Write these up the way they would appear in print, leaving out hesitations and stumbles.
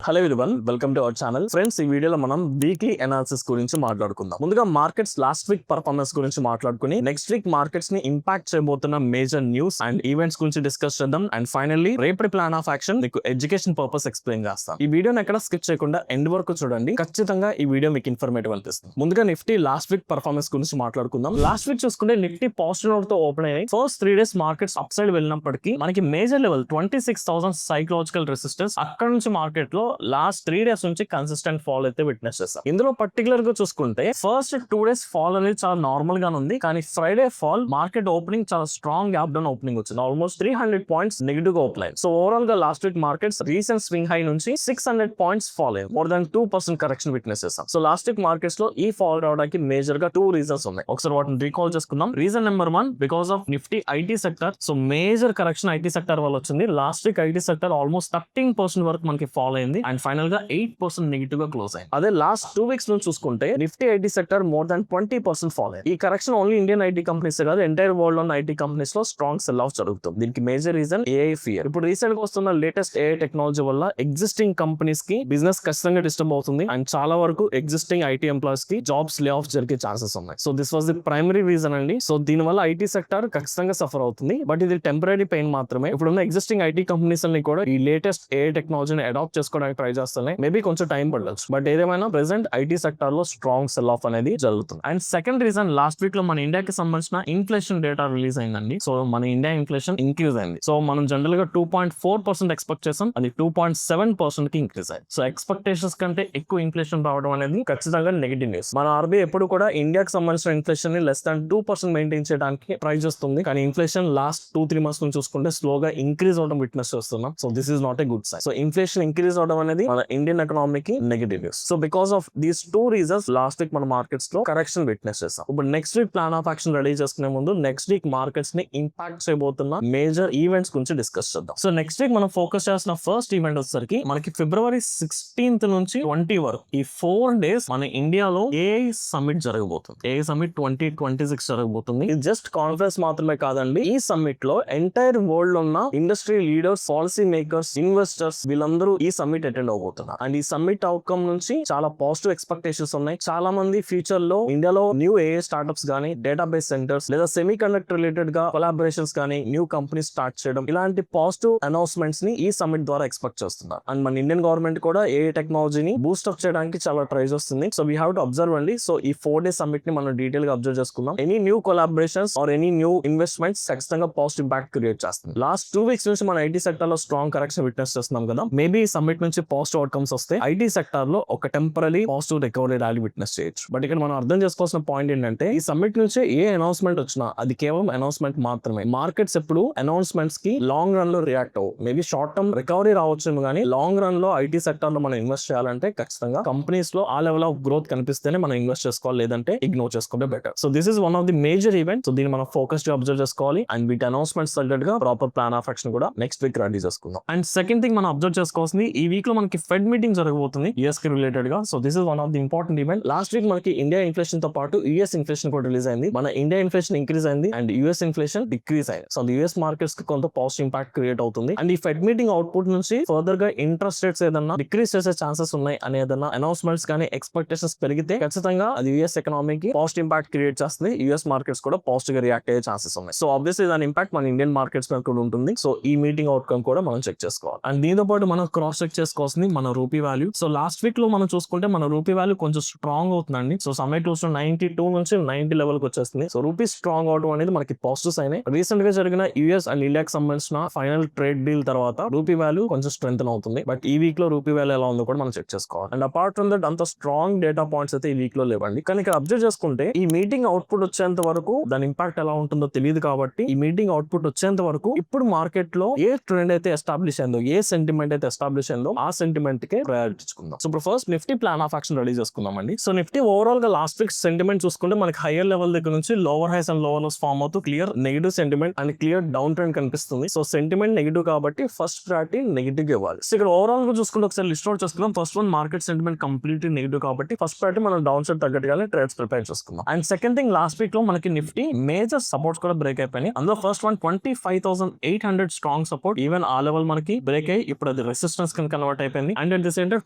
Hello everyone, welcome to our channel. Friends, ఈ వీడియోలో మనం వీక్లీ అనాలిసిస్ గురించి మాట్లాడుకుందాం. ముందుగా మార్కెట్స్ లాస్ట్ వీక్ పర్ఫార్మెన్స్ గురించి మాట్లాడుకుని నెక్స్ట్ వీక్ మార్కెట్స్ ని ఇంపాక్ట్ చేయబోతున్న మేజర్ న్యూస్ అండ్ ఈవెంట్స్ గురించి డిస్కస్ చేద్దాం. అండ్ ఫైనల్లీ రేపటి ప్లాన్ ఆఫ్ యాక్షన్ మీకు ఎడ్యుకేషన్ పర్పస్ ఎక్స్ప్లెయిన్ చేస్తాం. ఈ వీడియోని ఎక్కడ స్కిప్ చేయకుండా ఎండ్ వరకు చూడండి. ఖచ్చితంగా ఈ వీడియో మీకు ఇన్ఫర్మేటివ్ అనిపిస్తుంది. ముందుగా నిఫ్టీ లాస్ట్ వీక్ పర్ఫార్మెన్స్ గురించి మాట్లాడుకుందాం. లాస్ట్ వీక్ చూసుకుంటే నిఫ్టీ పాజిటివ్ నోట్ తో ఓపెన్ అయ్యాయి. First 3 days markets up side వెళ్ళినప్పటికీ మనకి మేజర్ లెవెల్ 26,000 సైకలాజికల్ రెసిస్టెన్స్ అక్కడ నుంచి మార్కెట్ లో లాస్ట్ 3 days నుంచి కన్సిస్టెంట్ ఫాల్ అయితే విట్నెస్ చేస్తాం. ఇందులో పర్టికులర్ గా చూసుకుంటే ఫస్ట్ 2 days ఫాల్ అనేది చాలా నార్మల్ గా ఉంది. కానీ ఫ్రైడే ఫాల్ మార్కెట్ ఓపెనింగ్ చాలా స్ట్రాంగ్ గ్యాప్ డౌన్ ఓపెనింగ్ వచ్చింది. ఆల్మోస్ట్ 300 పాయింట్స్ నెగిటివ్ గా ఓపెన్ అయ్యింది. సో ఓవరాల్ గా last week markets recent swing high నుంచి 600 పాయింట్స్ ఫాల్ అయ్యాయి. మోర్ దాన్ 2% కరెక్షన్ విట్నెస్ చేస్తాం. సో లాస్ట్ వీక్ మార్కెట్స్ లో ఈ ఫాల్ రావడానికి మేజర్ గా 2 reasons ఉన్నాయి. ఒకసారి వాటిని రీకాల్ చేసుకుందాం. Reason number 1, because of Nifty IT sector. So major correction IT sector వల్ల వచ్చింది. Last week IT sector almost 13% వరకు మనకి ఫాల్ అయింది అండ్ ఫైనల్ గా 8% నెగిటివ్ గా క్లోజ్ అయింది. అదే లాస్ట్ 2 weeks నుంచి చూసుకుంటే Nifty IT sector more than 20% fall అయింది. ఈ correction only Indian IT companies కాదు, ఎంటైర్ వరల్డ్ లోని ఐటీ కంపెనీస్ లో స్ట్రాంగ్ సెల్ ఆఫ్ జరుగుతుంది. దీనికి మేజర్ రీజన్ ఏఐ ఫియర్. ఇప్పుడు రీసెంట్ గా వస్తున్న లేటెస్ట్ ఏఐ టెక్నాలజీ వల్ల ఎగ్జిస్టింగ్ కంపెనీస్ కి బిజినెస్ ఖచ్చితంగా డిస్టర్బ్ అవుతుంది అండ్ చాలా వరకు ఎగ్జిస్టింగ్ ఐటీ ఎంప్లాయీస్ కి జాబ్స్ లే ఆఫ్ జరిగే ఛాన్సెస్ ఉన్నాయి. So this was the primary reason అండి. సో దీని వల్ల ఐటీ సెక్టర్ ఖచ్చితంగా సఫర్ అవుతుంది. బట్ ఇది టెంపరీ పెయిన్ మాత్రమే. ఇప్పుడున్న ఎగ్జిస్టింగ్ ఐటీ కంపెనీస్ అన్ని కూడా ఈ లేటెస్ట్ ఏఐ టెక్నాలజీని అడాప్ట్ చేసుకోవడానికి ట్రై చేస్తున్నాయి. మేబీ కొంచెం టైం పడవచ్చు. బట్ ఏదేమైనా ప్రెసెంట్ ఐటీ సెక్టర్ లో స్ట్రాంగ్ సెల్ ఆఫ్ అనేది జరుగుతుంది. And second reason, last week లో మన ఇండియాకి సంబంధించిన ఇన్ఫ్లేషన్ డేటా రిలీజ్ అయిందండి. సో మన ఇండియా ఇన్ఫ్లేషన్ ఇంక్రీజ్ అయింది. సో మనం జనరల్ గా 2.4% ఎక్స్పెక్ట్ చేసాం, అది 2.7% కి ఇంక్రీజ్ అయింది. సో ఎక్స్పెక్టేషన్స్ కంటే ఎక్కువ ఇన్ఫ్లేషన్ రావడం అనేది ఖచ్చితంగా నెగిటివ్ న్యూస్. మన ఆర్బీఐ ఎప్పుడు కూడా ఇండియాకి సంబంధించిన ఇన్ఫ్లేషన్ ని లెస్ దాన్ 2% మెయింటైన్ చేయడానికి ట్రై చేస్తుంది. కానీ ఇన్ఫ్లేషన్ లాస్ట్ 2-3 months నుంచి చూసుకుంటే స్లోగా ఇంక్రీజ్ అవడం విట్నెస్ చేస్తున్నాం. So this is not a good sign. So inflation increase అవడం అనేది మన ఇండియన్ ఎకనామీకి negative news. So because of these 2 reasons last week మన మార్కెట్స్ లో కరెక్షన్ విట్నెస్ చేస్తాం. ఇప్పుడు next week plan of action ready చేసుకునే ముందు నెక్స్ట్ వీక్ మార్కెట్స్ ని ఇంపాక్ట్ చేయబోతున్న మేజర్ ఈవెంట్స్ గురించి డిస్కస్ చేద్దాం. సో నెక్స్ట్ వీక్ మనం ఫోకస్ చేసిన ఫస్ట్ ఈవెంట్ వచ్చేసరికి మనకి February 16th నుంచి 20 వరకు ఈ 4 days మన ఇండియాలో ఏఐ సమ్మిట్ జరగబోతుంది. ఏఐ సమ్మిట్ 2026 జరగబోతుంది. ఇది జస్ట్ కాన్ఫరెన్స్ మాత్రమే కాదండి. ఈ సమ్మిట్ లో ఎంటైర్ వరల్డ్ లో ఉన్న industry leaders, policy makers, investors వీళ్ళందరూ ఈ సమ్మిట్ అటెండ్ అవబోతున్నారు. అండ్ ఈ సమ్మిట్ అవుట్కమ్ నుంచి చాలా పాజిటివ్ ఎక్స్పెక్టేషన్స్ ఉన్నాయి. చాలా మంది ఫ్యూచర్ లో ఇండియాలో న్యూ ఏఐ స్టార్ట్అప్స్ గానీ, డేటాబేస్ సెంటర్స్ లేదా సెమీ కండక్టర్ రిలేటెడ్ గా కొలాబరేషన్స్ కానీ, న్యూ కంపెనీస్ స్టార్ట్ చేయడం, ఇలాంటి పాజిటివ్ అనౌన్స్మెంట్స్ ని ఈ సమ్మిట్ ద్వారా ఎక్స్పెక్ట్ చేస్తున్నారు. అండ్ మన ఇండియన్ గవర్నమెంట్ కూడా ఏఐ టెక్నాలజీని బూస్ట్ అప్ చేయడానికి చాలా ట్రై చేస్తుంది. So we have to observe అండి. సో ఈ 4 days సమ్మిట్ ని మనం డీటెయిల్ గా అబ్జర్వ్ చేసుకుందాం. Any new collaborations or any new investments ఖచ్చితంగా పాజిటివ్ ఇంపాక్ట్ క్రియేట్ చేస్తుంది. లాస్ట్ 2 weeks నుంచి మన ఐటీ సెక్టర్ లో స్ట్రాంగ్ కరెక్షన్ విట్నెస్ చేస్తున్నాం కదా. మేబీ ఈ సమ్మిట్ నుంచి పాజిటివ్ అవుట్కమ్స్ వస్తే ఐటీ సెక్టర్ లో ఒక temporary positive recovery rally witness చేయొచ్చు. బట్ ఇక్కడ మనం అర్థం చేసుకోవాల్సిన పాయింట్ ఏంటంటే ఈ సమ్మిట్ నుంచి ఏ అనౌన్స్మెంట్ వచ్చినా అది కేవలం అనౌన్స్మెంట్ మాత్రమే. మార్కెట్స్ ఎప్పుడు అనౌన్స్మెంట్స్ కి లాంగ్ రన్ లో రియాక్ట్ అవ్వు. మేబీ షార్ట్ టర్మ్ రికవరీ రావచ్చు కానీ లాంగ్ రన్ లో ఐటీ సెక్టర్ లో మనం ఇన్వెస్ట్ చేయాలంటే ఖచ్చితంగా కంపెనీస్ లో ఆ లెవెల్ ఆఫ్ గ్రోత్ కనిపిస్తేనే మనం ఇన్వెస్ట్ చేసుకోవాలి, లేదంటే ఇగ్నోర్ చేసుకుంటే better. So this is one of the major event. So దీన్ని మనం ఫోకస్ గా అబ్జర్వ్ చేసుకోవాలి అండ్ వీటి అనౌన్స్మెంట్స్ తగ్గట్టుగా ప్రాపర్ ప్లాన్ ఆఫ్ యాక్షన్ కూడా నెక్స్ట్ వీక్ రెడీ చేసుకుందాం. అండ్ సెకండ్ థింగ్ మనం అబ్జర్వ్ చేసుకోవాల్సింది, ఈ వీక్ లో మనకి ఫెడ్ మీటింగ్ జరగబోతుంది యుఎస్ కి రిలేటెడ్ గా. So this is one of the important event. Last week మనకి ఇండియా ఇన్ఫ్లేషన్ తో పాటు యుఎస్ ఇన్ఫ్లేషన్ కూడా రిలీజ్ అయింది. మన ఇండియా ఇన్ఫ్లేషన్ ఇంక్రీజ్ అయింది అండ్ యుఎస్ ఇన్ఫ్లేషన్ డిక్రీజ్ అయింది. సో యుఎస్ మార్కెట్స్ కి కొంత పాజిటివ్ ఇంపాక్ట్ క్రియేట్ అవుతుంది. అండ్ ఈ ఫెడ్ మీటింగ్ అవుట్పుట్ నుంచి ఫర్దర్ గా ఇంట్రెస్ట్ రేట్స్ ఏదన్నా డిక్రీజ్ చేసే ఛాన్సెస్ ఉన్నాయి అనే ఏదన్నా అనౌన్స్మెంట్స్ కానీ ఎక్స్పెక్టేషన్స్ పెరిగితే ఖచ్చితంగా అది యుఎస్ ఎకనామీకి పాజిటివ్ ఇంపాక్ట్ క్రియేట్ చేస్తుంది. యుఎస్ మార్కెట్స్ కూడా పాజిటివ్ గా రియాక్ట్ అయ్యే ఛాన్సెస్ ఉన్నాయి. సో ఆబ్వియస్లీ దాని ఇంపాక్ట్ మన ఇండియన్ మార్కెట్స్ మీద కూడా ఉంటుంది. సో ఈ మీటింగ్ అవుట్కమ్ కూడా మనం చెక్ చేసుకోవాలి. అండ్ దీంతో పాటు మనం క్రాస్ చెక్ చేసుకోవాల్సింది మన rupee value. So last week లో మనం చూసుకుంటే మన రూపీ వాల్యూ కొంచెం స్ట్రాంగ్ అవుతుందండి. సో సమ్మిట్ 92 నుంచి 90 లెవెల్ కి వచ్చేస్తుంది. సో రూపీ స్ట్రాంగ్ అవడం అనేది మనకి పాజిటివ్స్ అయినాయి. రీసెంట్ గా జరిగిన యుఎస్ అండ్ ఇండియాకి సంబంధించిన ఫైనల్ ట్రేడ్ డీల్ తర్వాత రూపీ వాల్యూ కొంచెం స్ట్రెంథెన్ అవుతుంది. బట్ ఈ వీక్ లో రూపీ వాల్యూ ఎలా ఉందో కూడా మనం చెక్ చేసుకోవాలి. అండ్ అపార్ట్ ఫ్రమ్ దట్ అంత స్ట్రాంగ్ డేటా పాయింట్స్ అయితే ఈ వీక్ లో లేవండి. కానీ ఇక్కడ అబ్జర్వ్ చేసుకుంటే ఈ మీటింగ్ అవుట్పుట్ వచ్చేంత వరకు దాని ఇంపాక్ట్ ఎలా ఉంటుందో తెలియదు. కాబట్టి ఈ మీటింగ్ అవుట్పుట్ వచ్చేంత వరకు ఇప్పుడు మార్కెట్ లో ఏ ట్రెండ్ అయితే ఎస్టాబ్లిష్ అయిందో, ఏ సెంటిమెంట్ అయితే ఎస్టాబ్లిష్ అయిందో ఆ సెంటిమెంట్ కి ప్రయారిటీ ఇచ్చుకుందాం. సో ఇప్పుడు first Nifty plan of action ready చేసుకుందాం అండి. సో నిఫ్టీ ఓవరాల్ గా లాస్ట్ వీక్ సెంటిమెంట్ చూసుకుంటే మనకి హైయర్ లెవెల్ దగ్గర నుంచి lower highs and lower lows form అవుతూ clear negative sentiment and clear down trend కనిపిస్తుంది. సో సెంటిమెంట్ నెగిటివ్ కాబట్టి ఫస్ట్ ప్రయారిటీ నెగిటివ్ ఇవ్వాలి. సో ఇక్కడ ఓవరాల్ గా చూసుకుంటే ఒకసారి లిస్ట్ అవుట్ చేసుకుందాం. First one, market sentiment completely negative కాబట్టి ఫస్ట్ ప్రయారిటీ మనం డౌన్ సైడ్ తగ్గట్టుగానే ట్రేడ్స్ ప్రిపేర్ చేసుకుందాం. And second thing, last week లో మనకి నిఫ్టీ మేజర్ సపోర్ట్స్ కూడా బ్రేక్ అయిపోయినాయి. అందులో first one 25,800 strong support. Even ఆ లెవెల్ మనకి బ్రేక్ అయ్యి ఇప్పుడు అది రెసిస్టెన్స్ కింద కన్వర్ట్ స్టార్ట్ అయిపోయింది. And at the same time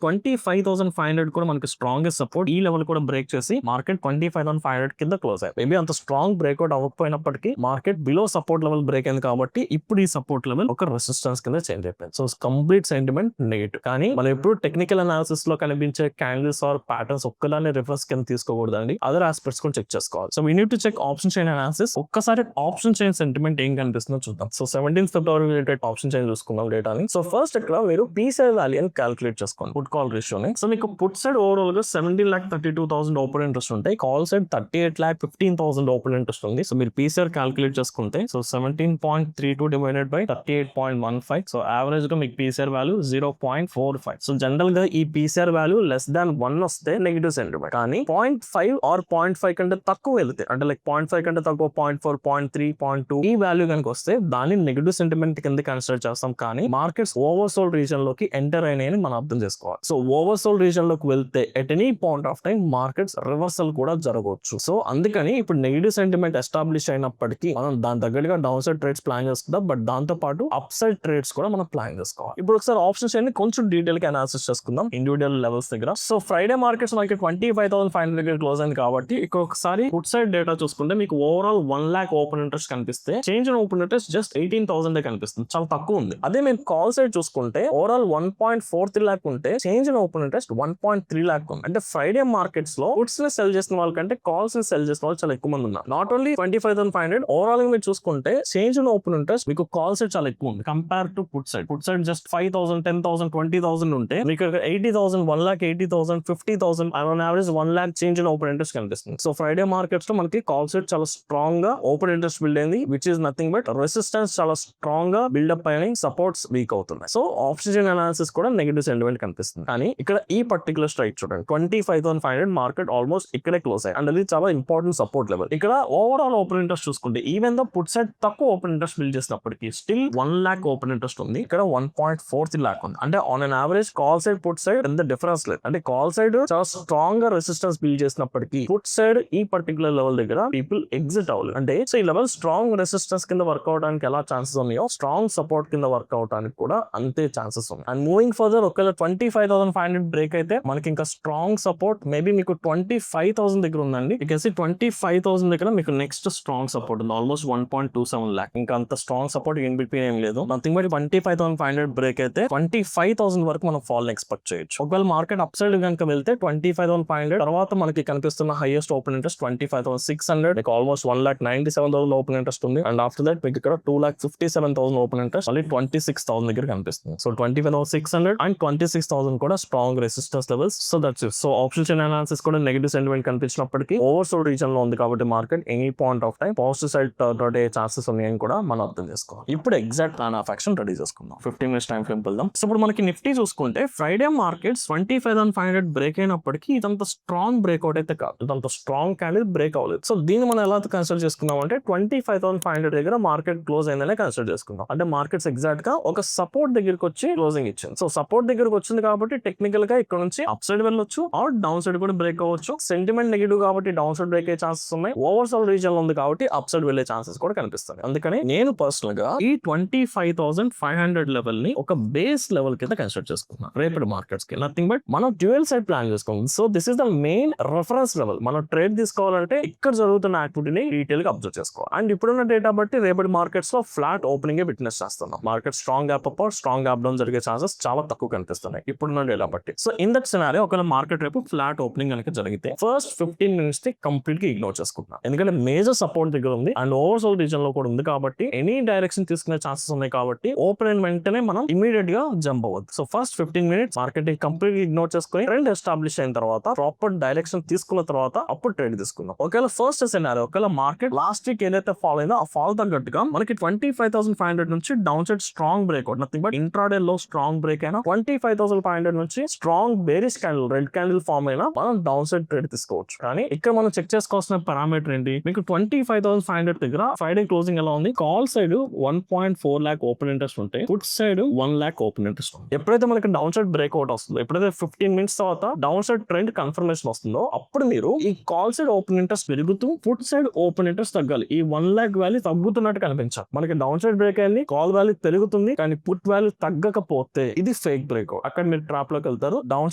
25,500 కూడా మనకి స్ట్రాంగెస్ట్ సపోర్ట్. ఈ లెవెల్ కూడా బ్రేక్ చేసి మార్కెట్ 25,500 కింద క్లోజ్ అయ్యింది. మేబీ అంత స్ట్రాంగ్ బ్రేక్అవుట్ అవ్వకపోయినప్పటికీ market below support level break అయింది కాబట్టి ఇప్పుడు ఈ సపోర్ట్ లెవెల్ ఒక రెసిస్టెన్స్ కింద చేంజ్ అయిపోయింది. So complete sentiment negative. కానీ మనం ఎప్పుడు టెక్నికల్ అనాలిసిస్ లో కనిపించే క్యాండిల్స్ ఆర్ ప్యాటర్న్స్ ఒక్కదాన్ని రివర్స్ కింద తీసుకోకూడదండి. అదర్ ఆస్పెక్ట్స్ కూడా చెక్ చేసుకోవాలి. So we need to check option chain analysis. ఒక్కసారి ఆప్షన్ చైన్ సెంటిమెంట్ ఏం కనిపిస్తుందో చూద్దాం. So 17th February related option chain చూసుకుందాం డేటాని. సో ఫస్ట్ ఇక్కడ మీరు పీసీఆర్ వాల్యూ అని క్యాలిక్యులేట్ చేసుకోండి, పుట్ కాల్ రేషియోని. సో మీకు పుట్ సైడ్ ఓవరాల్ గా 17,32,000 ఓపెన్ ఇంట్రెస్ట్ ఉంటాయి. కాల్ సైడ్ 38,15,000 ఓపెన్ ఇంట్రెస్ట్ ఉంది. సో మీరు పీసీఆర్ క్యాలిక్యులేట్ చేసుకుంటే so 17.32 divided by 38.15. So average గా మీకు పీసీఆర్ వాల్యూ 0.45. సో జనరల్ గా ఈ పీసీఆర్ వాల్యూ లెస్ దాన్ 1 వస్తే నెగిటివ్ సెంటిమెంట్. కానీ 0.5 ఆర్ 0.5 కంటే తక్కువ వెళ్తే అంటే లైక్ 0.5 కంటే తక్కువ 0.4, 0.3, 0.2 ఈ వాల్యూ కనుక వస్తే దాన్ని నెగిటివ్ సెంటిమెంట్ కింద కన్సిడర్ చేస్తాం. కానీ మార్కెట్స్ ఓవర్సోల్డ్ రీజన్ లోకి ఎంటర్ అయినాయని మనం అర్థం చేసుకోవాలి. సో ఓవర్సోల్డ్ రీజన్ లోకి వెళ్తే at any point of time markets reversal కూడా జరగవచ్చు. సో అందుకని ఇప్పుడు నెగిటివ్ సెంటిమెంట్ ఎస్టాబ్లిష్ అయినప్పటికీ మనం దాని తగ్గట్టుగా డౌన్ సైడ్ ట్రేడ్స్ ప్లాన్ చేసుకుందాం. బట్ దాంతో పాటు అప్ సైడ్ ట్రేడ్స్ కూడా మనం ప్లాన్ చేసుకోవాలి. ఇప్పుడు ఒకసారి ఆప్షన్స్ అన్ని కొంచెం డీటెయిల్ గా అనాలిసిస్ చేసుకుందాం ఇండివిజువల్ లెవెల్స్ దగ్గర. సో ఫ్రైడే మార్కెట్స్ మనకి 25,500 దగ్గర క్లోజ్ అయింది కాబట్టి ఇక్కడ ఒకసారి ఫుట్ సైడ్ డేటా చూసుకుంటే మీకు ఓవరాల్ 1 lakh ఓపెన్ ఇంట్రెస్ట్ కనిపిస్తే change in open interest just 18,000 కనిపిస్తుంది. చాలా తక్కువ ఉంది. అదే మేము కాల్ సైడ్ చూసుకుంటే ఓవరాల్ 1.43 lakh ఉంటే change in open interest 1.3 lakh ఉంది. అంటే ఫ్రైడే మార్కెట్స్ లో ఫుట్స్ ని సెల్ చేసిన వాళ్ళకంటే కాల్స్ ని సెల్ చేసిన వాళ్ళు చాలా ఎక్కువ మంది ఉన్నారు. నాట్ ఓన్లీ 25,500 ఓవరాల్ గా మీరు చూసుకుంటే చేంజ్ ఇన్ ఓపెన్ ఇంట్రెస్ట్ మీకు కాల్ సైడ్ చాలా ఎక్కువ ఉంది compare to foot side. Foot side just 5,000, 10,000, 20,000 ఉంటే మీకు 80,000, 1,80,000, 50,000 on average 1 lakh change in open interest కనిపిస్తుంది. సో ఫ్రైడే మార్కెట్స్ లో మనకి కాల్ సైడ్ చాలా స్ట్రాంగ్ గా ఓపెన్ ఇంట్రెస్ట్ బిల్డ్ అయింది, which is nothing but resistance చాలా స్ట్రాంగ్ గా బిల్డప్ అయిన సపోర్ట్స్ వీక్ అవుతున్నాయి. సో ఆప్షన్ అనాలిసిస్ కూడా నెగిటివ్ సెంటిమెంట్ కనిపిస్తుంది. కానీ ఇక్కడ ఈ పర్టికులర్ స్ట్రైక్ చూడండి 25,500 మార్కెట్ ఆల్మోస్ట్ ఇక్కడే క్లోజ్ అయ్యి అండ్ అది చాలా ఇంపార్టెంట్ సపోర్ట్ లెవెల్. ఇక్కడ ఓవరాల్ ఓపెన్ ఇంట్రెస్ట్ చూసుకుంటే ఈవెన్ దో పుట్ సైడ్ తక్కువ ఓపెన్ ఇంట్రెస్ట్ బిల్డ్ చేసినప్పటికీ స్టిల్ 1 lakh ఓపెన్ ఇంట్రెస్ట్ ఉంది. ఇక్కడ 1.43 lakh ఉంది. అంటే on an average call side put side ఎంత డిఫరెన్స్ లేదు. అంటే కాల్ సైడ్ చాలా స్ట్రాంగ్ గా రెసిస్టెన్స్ బిల్డ్ చేసినప్పటికీ పుట్ సైడ్ ఈ పర్టికులర్ లెవెల్ దగ్గర పీపుల్ ఎగ్జిట్ అవ్వలేదు. అంటే సో ఈ లెవెల్ స్ట్రాంగ్ రెసిస్టెన్స్ కింద వర్క్ అవడానికి ఎలా ఛాన్సెస్ ఉన్నాయో స్ట్రాంగ్ సపోర్ట్ కింద వర్క్ అవడానికి కూడా అంతే ఛాన్సెస్ ఉన్నాయి. అండ్ మూవింగ్ ఫర్దర్ ఒకవేళ 25,500 బ్రేక్ అయితే మనకి ఇంకా స్ట్రాంగ్ సపోర్ట్ మేబీ మీకు 25,000 దగ్గర ఉందండి. ఇక 25,000 దగ్గర మీకు నెక్స్ట్ స్ట్రాంగ్ సపోర్ట్ ఉంది ఆల్మోస్ట్ 1.27 lakh. ఇంకా అంత స్ట్రాంగ్ సపోర్ట్ ఇన్ బిట్వీన్ ఏం లేదు. నథింగ్ బట్ 25,500 బ్రేక్ అయితే 25,000 వరకు మనం ఫాల్ ఎక్స్పెక్ట్ చేయొచ్చు. ఒకవేళ మార్కెట్ అప్ సైడ్ కనుక వెళ్తే 25,500 తర్వాత మనకి కనిపిస్తున్న హైయెస్ట్ ఓపెన్ ఇంట్రెస్ట్ 25,600, మీకు ఆల్మోస్ట్ 1,97,000 ఓపెన్ ఇంట్రెస్ట్ ఉంది. అండ్ ఆఫ్టర్ దట్ మీకు ఇక్కడ 2,57,000 ఓపెన్ ఇంట్రెస్ట్ మళ్ళీ 26,000 దగ్గర కనిపిస్తుంది. సో 25,600 అండ్ 26,000 కూడా strong resistance levels. So that's it. So option chain analysis కూడా నెగిటివ్ సెంటిమెంట్ కనిపించినప్పటికీ ఓవర్సోల్డ్ రీజన్ లో ఉంది కాబట్టి market any point of time positive side turn అయ్యే ఛాన్సెస్ ఉన్నాయని కూడా మనం అర్థం చేసుకోవాలి. ఇప్పుడు exact plan of action ready చేసుకుందాం. 15 minutes టైం ఫ్రేమ్ వెళ్దాం. సో ఇప్పుడు మనకి నిఫ్టీ చూసుకుంటే ఫ్రైడే మార్కెట్స్ 25,500 బ్రేక్ అయినప్పటికీ ఇదంత స్ట్రాంగ్ బ్రేక్అవుట్ అయితే కాదు, ఇదంత స్ట్రాంగ్ క్యాండిల్ బ్రేక్ అవ్వలేదు. సో దీన్ని మనం ఎలా కన్సిడర్ చేసుకున్నాం అంటే 25,500 దగ్గర మార్కెట్ క్లోజ్ అయిందనే కన్సిడర్ చేసుకుందాం. అంటే మార్కెట్స్ ఎగ్జాక్ట్ గా ఒక సపోర్ట్ దగ్గరికి వచ్చి క్లోజింగ్ ఇచ్చింది. సో సపోర్ట్ దగ్గరకు వచ్చింది కాబట్టి టెక్నికల్ గా ఇక్కడ నుంచి అప్ సైడ్ వెళ్ళొచ్చు ఆర్ డౌన్ సైడ్ కూడా బ్రేక్ అవ్వచ్చు. సెంటిమెంట్ నెగిటివ్ కాబట్టి డౌన్ సైడ్ బ్రేక్ అయ్యే ఛాన్సెస్ ఉన్నాయి. ఓవర్సోల్డ్ రీజన్ లో ఉంది కాబట్టి అప్ సైడ్ వెళ్లే ఛాన్సెస్ కూడా కనిపిస్తాయి. అందుకని నేను పర్సనల్ గా ఈ 25,500 లెవెల్ ని ఒక బేస్ లెవెల్ కింద కన్సిడర్ చేసుకున్నాను రేపటి మార్కెట్స్ కి. నథింగ్ బట్ మనం డ్యూయల్ సైడ్ ప్లాన్ చేసుకోవాలి. So this is the main reference level. మనం ట్రేడ్ తీసుకోవాలంటే ఇక్కడ జరుగుతున్న యాక్టివిటీని డీటెయిల్ గా అబ్జర్వ్ చేసుకోవాలి. అండ్ ఇప్పుడున్న డేటా బట్టి రేపటి మార్కెట్స్ లో ఫ్లాట్ ఓపెనింగ్ విట్నెస్ చేస్తున్నాం. Market strong gap up or strong gap down జరిగే ఛాన్సెస్ చాలా తక్కువ కనిపిస్తున్నాయి ఇప్పుడున్న డేటా బట్టి. సో ఇన్ దట్ సినారియో ఒకవేళ మార్కెట్ రేపు ఫ్లాట్ ఓపెనింగ్ కనుక జరిగితే ఫస్ట్ 15 minutes ని కంప్లీట్ గా ఇగ్నోర్ చేసుకుంటున్నాం. ఎందుకంటే మేజర్ సపోర్ట్ దగ్గర ఉంది అండ్ ఓవర్సోల్డ్ రీజన్ లో కూడా ఉంది కాబట్టి ఎనీ డైరెక్షన్ తీసుకునే ఛాన్సెస్ ఉన్నాయి కాబట్టి ఓపెన్ అయిన వెంటనే మనం ఇమీడియట్ గా జంప్ అవ్వద్దు. So first 15 minutes market complete గా ఇగ్నోర్ చేసుకుని ట్రెండ్ ఎస్టాబ్లిష్ అయిన తర్వాత ప్రాపర్ డైరెక్షన్ తీసుకున్న తర్వాత అప్పుడు ట్రేడ్ తీసుకుందాం. ఒకవేళ ఫస్ట్ సినారియో ఒకవేళ మార్కెట్ లాస్ట్ వీక్ ఏదైతే ఫాల్ అయిందో ఆ ఫాల్ తగ్గట్టుగా మనకి 25,500 నుంచి downside strong breakout nothing but intraday లో స్ట్రాంగ్ బ్రేక్ అయినా 25,500 నుంచి strong bearish candle red candle form అయినా మనం డౌన్ సైడ్ ట్రేడ్ తీసుకోవచ్చు. కానీ ఇక్కడ మనం చెక్ చేసుకోవాల్సిన పారామీటర్ ఏంటి, మీకు 25,500 దగ్గర ఫ్రైడే క్లోజింగ్ ఎలా ఉంది, call side 1.4 lakh open interest ఉంటే put side 1 lakh open interest ఉంది. ఎప్పుడైతే మనకి డౌన్ సైడ్ బ్రేక్అవుట్ వస్తుందో ఎప్పుడైతే 15 minutes తర్వాత డౌన్ సైడ్ ట్రెండ్ కన్ఫర్మేషన్ వస్తుందో అప్పుడు మీరు ఈ కాల్ సైడ్ ఓపెన్ ఇంట్రెస్ట్ పెరుగుతూ పుట్ సైడ్ ఓపెన్ ఇంట్రెస్ట్ తగ్గాలి. ఈ 1 lakh వాల్యూ తగ్గుతున్నట్టు కనిపించాలి. మనకి డౌన్ సైడ్ బ్రేక్ అయింది, కాల్ వాల్యూ పెరుగుతుంది కానీ పుట్ వాల్యూ తగ్గకపోతే ఇది ఇది ఫేక్ బ్రేక్అవుట్. అక్కడ మీరు ట్రాప్ లోకి వెళ్తారు, డౌన్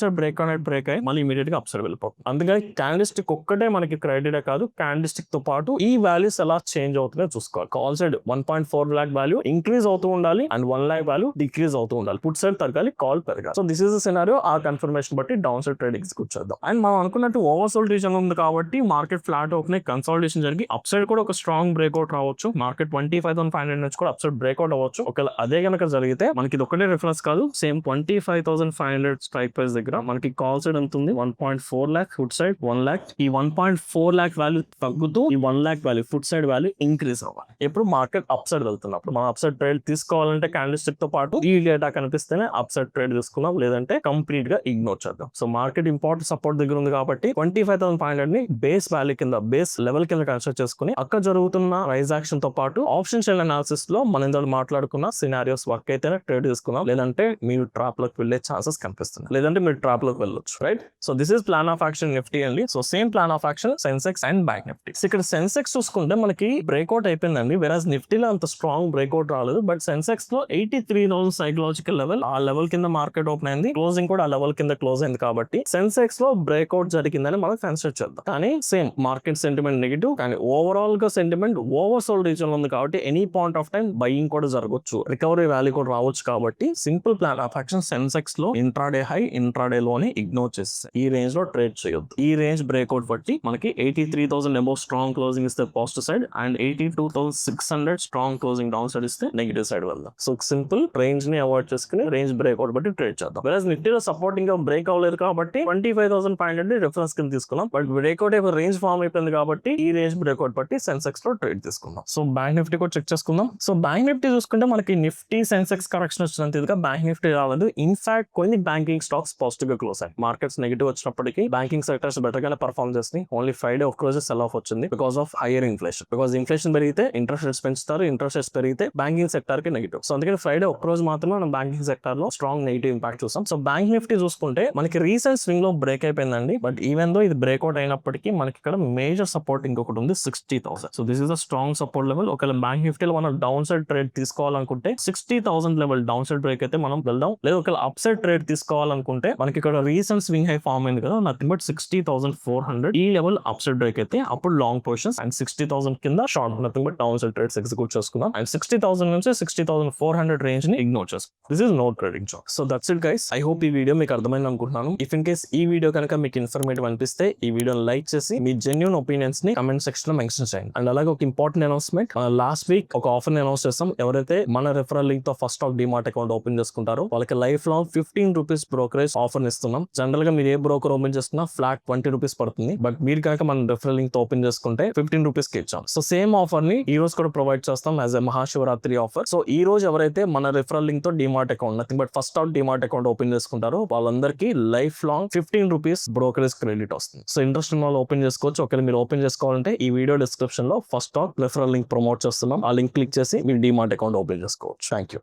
సైడ్ బ్రేక్ అయ్యి మళ్ళీ ఇమీడియట్ గా అప్ సైడ్ వెళ్ళిపోతుంది. అందుకని క్యాండిస్టిక్ ఒక్కటే మనకి క్రైటీరియా కాదు, క్యాండిస్టిక్ తో పాటు ఈ వాల్యూస్ ఎలా చేంజ్ అవుతున్నాయో చూసుకోవాలి. Call side 1.4 lakh value increase అవుతూ ఉండాలి అండ్ 1 lakh వాల్యూ డిక్రీజ్ అవుతూ ఉండాలి. పుట్ సైడ్ తగ్గాలి, కాల్ పెరగాలి. So this is the scenario. ఆ కన్ఫర్మేషన్ బట్టి డౌన్ సైడ్ ట్రేడ్ ఎగ్జిక్యూట్ చేద్దాం. అండ్ మనం అనుకున్నట్టు ఓవర్ సోల్డ్ రీజన్ ఉంది కాబట్టి మార్కెట్ ఫ్లాట్ అవుతున్నాయి, కన్సాలిడేషన్ జరిగి అప్ సైడ్ కూడా ఒక స్ట్రాంగ్ బ్రేక్అవుట్ రావచ్చు. మార్కెట్ 25,500 నుంచి కూడా అప్ సైడ్ బ్రేక్అవుట్ అవ్వచ్చు. ఒకవేళ అదే కనుక జరిగితే మనకి ఇది ఒకటే రిఫరెన్స్ కాదు, సేమ్ 25,500 స్ట్రైక్ ప్రైస్ దగ్గర మనకి కాల్ సైడ్ ఎంత ఉంది, 1.4 lakh, ఫుట్ సైడ్ 1 lakh. ఈ 1.4 lakh వాల్యూ తగ్గుతూ ఈ 1 lakh value foot side value increase అవ్వాలి. ఎప్పుడు మార్కెట్ అప్ సైడ్ వెళ్తున్నప్పుడు మనం అప్ సైడ్ ట్రేడ్ తీసుకోవాలంటే క్యాండిల్స్టిక్ తో పాటు ఈ డేటా కనిపిస్తేనే అప్ సైడ్ ట్రేడ్ తీసుకున్నాం, లేదంటే కంప్లీట్ గా ఇగ్నోర్ చేద్దాం. సో మార్కెట్ ఇంపార్టెంట్ సపోర్ట్ దగ్గర ఉంది కాబట్టి 25,500 ని బేస్ వాల్యూ కింద, బేస్ లెవెల్ కింద కన్సిడర్ చేసుకుని అక్కడ జరుగుతున్న రైజ్ యాక్షన్ తో పాటు ఆప్షన్ షెల్ అనాలిసిస్ లో మనం ఇందులో మాట్లాడుకున్న సినారియోస్ వర్క్ అయితేనే ట్రేడ్ తీసుకున్నాం, లేదంటే మీరు ట్రాప్ లోకి వెళ్లే ఛాన్సెస్ కనిపిస్తున్నాయి, లేదంటే మీరు ట్రాప్ లోకి వెళ్ళొచ్చు. Right. So this is plan of action Nifty అండి. So same plan of action Sensex and bank Nifty. ఇక్కడ సెన్సెక్స్ చూసుకుంటే మనకి బ్రేక్అవుట్ అయిపోయిందండి, వెరాజ్ నిఫ్టీలో అంత స్ట్రాంగ్ బ్రేక్అవుట్ రాలేదు. బట్ సెన్సెక్స్ లో 83,000 సైకలాజికల్ లెవెల్, ఆ లెవెల్ కింద మార్కెట్ ఓపెన్ అయింది, క్లోజింగ్ కూడా ఆ లెవెల్ కింద క్లోజ్ అయింది. కాబట్టి సెన్సెక్స్ లో బ్రేక్అవుట్ జరిగిందని మనం కన్సిడర్ చేద్దాం. కానీ సేమ్ మార్కెట్ సెంటిమెంట్ నెగిటివ్, కానీ ఓవరాల్ గా సెంటిమెంట్ ఓవర్ సోల్డ్ రీజన్ ఉంది కాబట్టి any point of time buying కూడా జరగవచ్చు, రికవరీ వాల్యూ కూడా రావచ్చు. కాబట్టి simple plan of action Sensex లో ఇంట్రాడే హై, ఇంట్రాడే లోని ఇగ్నోర్ చేస్తే ఈ రేంజ్ లో ట్రేడ్ చేయొద్దు. ఈ రేంజ్ బ్రేక్అవుట్ బట్టి మనకి 83,000 అబౌవ్ స్ట్రాంగ్ క్లోజింగ్ ఇస్తే positive side and 82,600 strong closing down side ఇస్తే నెగిటివ్ సైడ్ వెళ్దాం. సో సింపుల్ రేంజ్ ని అవాయిడ్ చేసుకుని రేంజ్ బ్రేక్అవుట్ బట్టి ట్రేడ్ చేద్దాం. వెరాజ్ నిఫ్టీలో సపోర్టింగ్ బ్రేక్ అవ్వలేదు కాబట్టి 25,500 రిఫరెన్స్ కింద తీసుకున్నాం. బట్ బ్రేక్అవుట్ అయిపోయి రేంజ్ ఫార్మ్ అయిపోయింది కాబట్టి ఈ రేంజ్ బ్రేక్అవుట్ బట్టి సెన్సెక్స్ లో ట్రేడ్ తీసుకుందాం. సో బ్యాంక్ నిఫ్టీ కూడా చెక్ చేసుకుందాం. సో బ్యాంక్ నిఫ్టీ చూసుకుంటే మనకి నిఫ్టీ సెన్సెక్స్ కరెక్షన్ వచ్చినంత ఇదిగా బ్యాంక్ నిఫ్టీ రాలేదు. ఇన్ఫాక్ట్ కొన్ని బ్యాంకింగ్ స్టాక్స్ పాజిటివ్ గా క్లోజ్ అయ్యాయి. మార్కెట్స్ నెగిటివ్ వచ్చినప్పటికీ బ్యాంకింగ్ సెక్టర్స్ బెటర్ గానే పర్ఫార్మ్ చేసి ఓన్లీ ఫ్రైడే ఒక రోజు సెల్ ఆఫ్ వచ్చింది because of higher inflation. Because inflation పెరిగితే ఇంట్రెస్ట్ రేట్స్ పెంచుతారు, ఇంట్రెస్ట్ రేట్స్ పెరిగితే బ్యాంకింగ్ సెక్టర్ కి నెగిటివ్. సో అందుకని ఫ్రైడే ఒక రోజు మాత్రమే మనం బ్యాంకింగ్ సెక్టర్ లో స్ట్రాంగ్ నెగిటివ్ ఇంపాక్ట్ చూసాం. సో బ్యాంక్ నిఫ్టీ చూసుకుంటే మనకి రీసెంట్ స్వింగ్ లో బ్రేక్ అయిపోయిందండి. బట్ ఈవెన్ దో ఇది బ్రేక్అవుట్ అయినప్పటికీ మనకి ఇక్కడ మేజర్ సపోర్ట్ ఇంకొకటి ఉంది, 60,000. So this is the strong support level. ఒకవేళ బ్యాంక్ నిఫ్టీలో మనం డౌన్ సైడ్ ట్రేడ్ తీసుకోవాలనుకుంటే 60,000 లెవెల్ డౌన్ సైడ్ బ్రేక్ అయితే మనం వెళ్దాం. లేదా ఒకవేళ అప్ సైడ్ ట్రేడ్ తీసుకోవాలనుకుంటే మనకి ఇక్కడ రీసెంట్ స్వింగ్ హై ఫార్మ్ అయింది కదా, నథింగ్ బట్ 60,400 ఈ లెవెల్ అప్ సైడ్ బ్రేక్ అయితే అప్పుడు లాంగ్ పొజిషన్స్ అండ్ 60,000 కింద short, nothing but downside trades execute చేసుకుందాం. అండ్ 60,000 నుంచి 60,400 రేంజ్ ని ఇగ్నోర్ చేసుకుందాం. This is no trading job. So that's it guys. I hope ఈ వీడియో మీకు అర్థమైంది అనుకుంటున్నాను. ఇఫ్ ఇన్ కేస్ ఈ వీడియో కనుక మీకు ఇన్ఫర్మేటివ్ అనిపిస్తే ఈ వీడియోని లైక్ చేసి మీ జెన్యూన్ ఒపీనియన్స్ ని కమెంట్ సెక్షన్ లో మెన్షన్ చేయండి. అండ్ అలాగే ఒక ఇంపార్టెంట్ అనౌన్స్మెంట్, లాస్ట్ వీక్ ఒక ఆఫర్ ని అనౌన్స్ చేస్తాం. ఎవరైతే మన రెఫరల్ లింక్ తో first stock demat account open చేసుకుంటారో వాళ్ళకి life long 15 rupees brokerage offer ఇస్తున్నాం. జనరల్ గా మీరు ఏ బ్రోకర్ ఓపెన్ చేస్తున్నా ఫ్లాట్ 20 రూపీస్ పడుతుంది. బట్ మీరు కనుక మన రెఫరల్ లింక్ తో ఓపెన్ చేసుకుంటే 15 రూపీస్ కి ఇచ్చాం. సో సేమ్ ఆఫర్ ని ఈ రోజు కూడా ప్రొవైడ్ చేస్తాం as a Mahashivratri offer. So ఈ రోజు ఎవరైతే మన రెఫరల్ లింక్ తో demat account, nothing but first stock demat account open చేసుకుంటారో వాళ్ళందరికీ lifelong 15 rupees brokerage credit వస్తుంది. సో ఇంట్రెస్ట్ ఉన్న వాళ్ళు ఓపెన్ చేసుకోవచ్చు. ఒకవేళ మీరు ఓపెన్ చేసుకోవాలంటే ఈ వీడియో డిస్క్రిప్షన్ లో first stock referral link promote చేస్తున్నాం. ఆ లింక్ క్లిక్ చేసి మీరు డిమార్ట్ అకౌంట్ ఓపెన్ చేసుకోవచ్చు. Thank you.